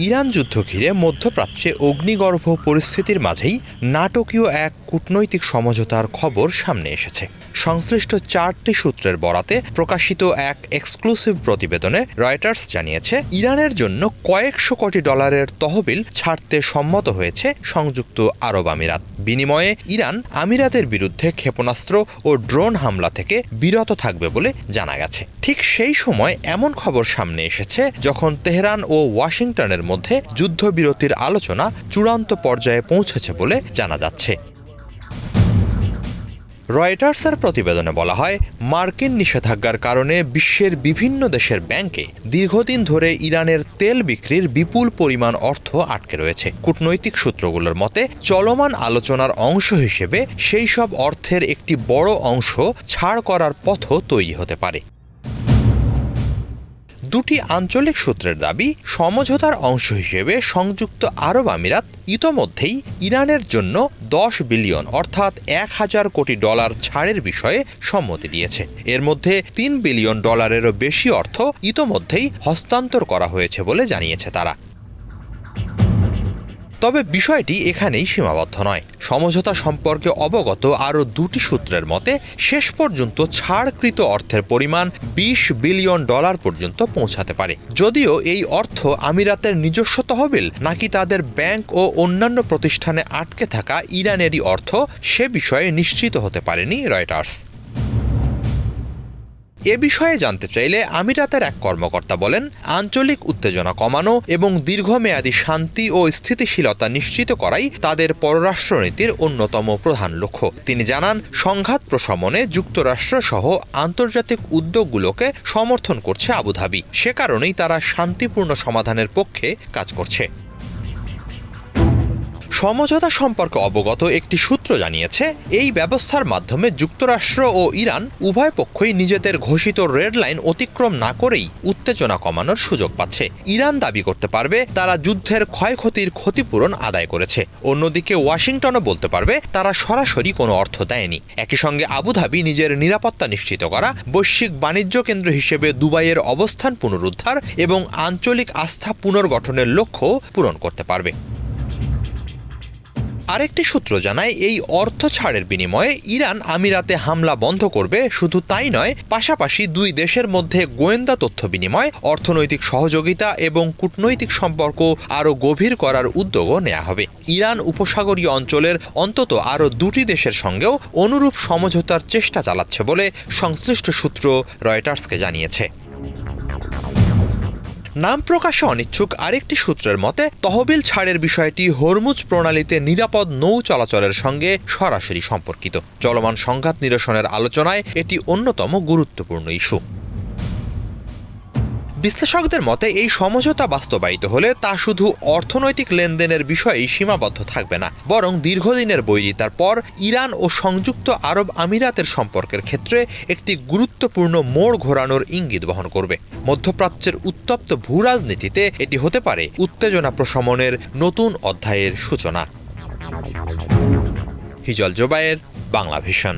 Iran যুদ্ধ ঘিরে মধ্যপ্রাচ্যে অগ্নিগর্ভ পরিস্থিতির মাঝেই নাটকীয় এক কূটনৈতিক সমঝোতার খবর সামনে এসেছে। সংশ্লিষ্ট 4টি সূত্রের বরাতে প্রকাশিত এক এক্সক্লুসিভ প্রতিবেদনে রয়টার্স জানিয়েছে, ইরানের জন্য কয়েকশো কোটি ডলারের তহবিল ছাড়তে সম্মত হয়েছে সংযুক্ত আরব আমিরাত। বিনিময়ে ইরান আমিরাতের বিরুদ্ধে ক্ষেপণাস্ত্র ও ড্রোন হামলা থেকে বিরত থাকবে বলে জানা গেছে। ঠিক সেই সময় এমন খবর সামনে এসেছে যখন তেহরান ও ওয়াশিংটনের মধ্যে যুদ্ধবিরতির আলোচনা চূড়ান্ত পর্যায়ে পৌঁছেছে বলে জানা যাচ্ছে। রয়টার্সের প্রতিবেদনে বলা হয়, মার্কিন নিষেধাজ্ঞার কারণে বিশ্বের বিভিন্ন দেশের ব্যাংকে দীর্ঘদিন ধরে ইরানের তেল বিক্রির বিপুল পরিমাণ অর্থ আটকে রয়েছে। কূটনৈতিক সূত্রগুলোর মতে, চলমান আলোচনার অংশ হিসেবে সেই সব অর্থের একটি বড় অংশ ছাড় করার পথও তৈরি হতে পারে। দুটি আঞ্চলিক সূত্রের দাবি, সমঝোতার অংশ হিসেবে সংযুক্ত আরব আমিরাত ইতোমধ্যেই ইরানের জন্য 10 বিলিয়ন অর্থাৎ 1000 কোটি ডলার ছাড়ের বিষয়ে সম্মতি দিয়েছে। এর মধ্যে 3 বিলিয়ন ডলারেরও বেশি অর্থ ইতোমধ্যেই হস্তান্তর করা হয়েছে বলে জানিয়েছে তারা। তবে বিষয়টি এখানেই সীমাবদ্ধ নয়। সমঝোতা সম্পর্কে অবগত আরও দুটি সূত্রের মতে, শেষ পর্যন্ত ছাড়কৃত অর্থের পরিমাণ 20 বিলিয়ন ডলার পর্যন্ত পৌঁছাতে পারে। যদিও এই অর্থ আমিরাতের নিজস্ব তহবিল নাকি তাদের ব্যাংক ও অন্যান্য প্রতিষ্ঠানে আটকে থাকা ইরানেরই অর্থ, সে বিষয়ে নিশ্চিত হতে পারেনি রয়টার্স। এ বিষয়ে জানতে চাইলে আমিরাতের এক কর্মকর্তা বলেন, আঞ্চলিক উত্তেজনা কমানো এবং দীর্ঘমেয়াদী শান্তি ও স্থিতিশীলতা নিশ্চিত করাই তাদের পররাষ্ট্রনীতির অন্যতম প্রধান লক্ষ্য। তিনি জানান, সংঘাত প্রশমনে যুক্তরাষ্ট্র সহ আন্তর্জাতিক উদ্যোগগুলোকে সমর্থন করছে আবুধাবি। সে কারণেই তারা শান্তিপূর্ণ সমাধানের পক্ষে কাজ করছে। সমঝোতা সম্পর্কে অবগত একটি সূত্র জানিয়েছে, এই ব্যবস্থার মাধ্যমে যুক্তরাষ্ট্র ও ইরান উভয় পক্ষই নিজেদের ঘোষিত রেড লাইন অতিক্রম না করেই উত্তেজনা কমানোর সুযোগ পাচ্ছে। ইরান দাবি করতে পারবে তারা যুদ্ধের ক্ষয়ক্ষতির ক্ষতিপূরণ আদায় করেছে। অন্যদিকে ওয়াশিংটনও বলতে পারবে তারা সরাসরি কোনো অর্থ দেয়নি। একই সঙ্গে আবুধাবি নিজের নিরাপত্তা নিশ্চিত করা, বৈশ্বিক বাণিজ্য কেন্দ্র হিসেবে দুবাইয়ের অবস্থান পুনরুদ্ধার এবং আঞ্চলিক আস্থা পুনর্গঠনের লক্ষ্য পূরণ করতে পারবে। আরেকটি সূত্র জানায়, এই অর্থ ছাড়ের বিনিময়ে ইরান আমিরাতে হামলা বন্ধ করবে। শুধু তাই নয়, পাশাপাশি দুই দেশের মধ্যে গোয়েন্দা তথ্য বিনিময়, অর্থনৈতিক সহযোগিতা এবং কূটনৈতিক সম্পর্ক আরও গভীর করার উদ্যোগও নেওয়া হবে। ইরান উপসাগরীয় অঞ্চলের অন্তত আরও দুটি দেশের সঙ্গেও অনুরূপ সমঝোতার চেষ্টা চালাচ্ছে বলে সংশ্লিষ্ট সূত্র রয়টার্সকে জানিয়েছে। নাম প্রকাশে অনিচ্ছুক আরেকটি সূত্রের মতে, তহবিল ছাড়ের বিষয়টি হরমুজ প্রণালীতে নিরাপদ নৌ চলাচলের সঙ্গে সরাসরি সম্পর্কিত। চলমান সংঘাত নিরসনের আলোচনায় এটি অন্যতম গুরুত্বপূর্ণ ইস্যু। বিশ্লেষকদের মতে, এই সমঝোতা বাস্তবায়িত হলে তা শুধু অর্থনৈতিক লেনদেনের বিষয়েই সীমাবদ্ধ থাকবে না, বরং দীর্ঘদিনের বৈরিতার পর ইরান ও সংযুক্ত আরব আমিরাতের সম্পর্কের ক্ষেত্রে একটি গুরুত্বপূর্ণ মোড় ঘোরানোর ইঙ্গিত বহন করবে। মধ্যপ্রাচ্যের উত্তপ্ত ভূরাজনীতিতে এটি হতে পারে উত্তেজনা প্রশমনের নতুন অধ্যায়ের সূচনা। হিজল জোবায়ের, বাংলা ভিশন।